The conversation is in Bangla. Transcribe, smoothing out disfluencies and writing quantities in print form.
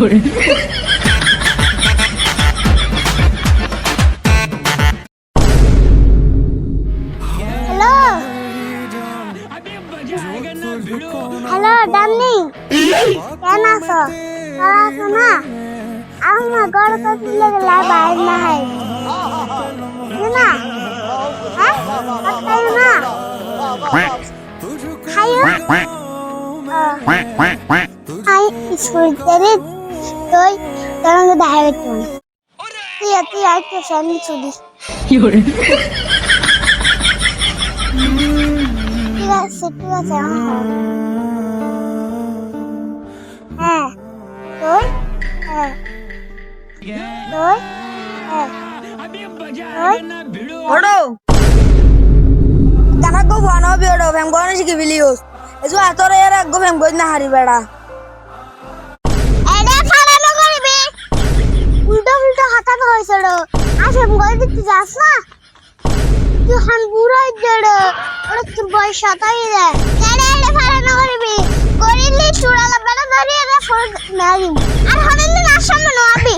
করে হ্যালো হ্যালো ডার্লিং কেন আছো ভালো আছো না আমি না গড় করতে লেগে বাইরে না হাই না হ্যাঁ খাইও না খাইও আই স্কুল থেকে তুই তোমাকে দেখা করতে তুই আইতে সামনে চলি কি করে ঠিক আছে হ্যাঁ তুই হ্যাঁ তুই হ্যাঁ Odo. Kana go bano bedo fem go na sigi videos. Ejo atore era go fem go na hari beda. এডা ফাড়ানো করবি উল্টো হাতাতে হইছড় আসেম গই দিতে যাস না তুই হান পুরাই দেড় ওরে তোর বয়স সাতাই রে এডা ফাড়ানো করবি করিলি চুড়ালা বেড়া ধরি এরা ফোন মারি আর হরেন না সামনে নবি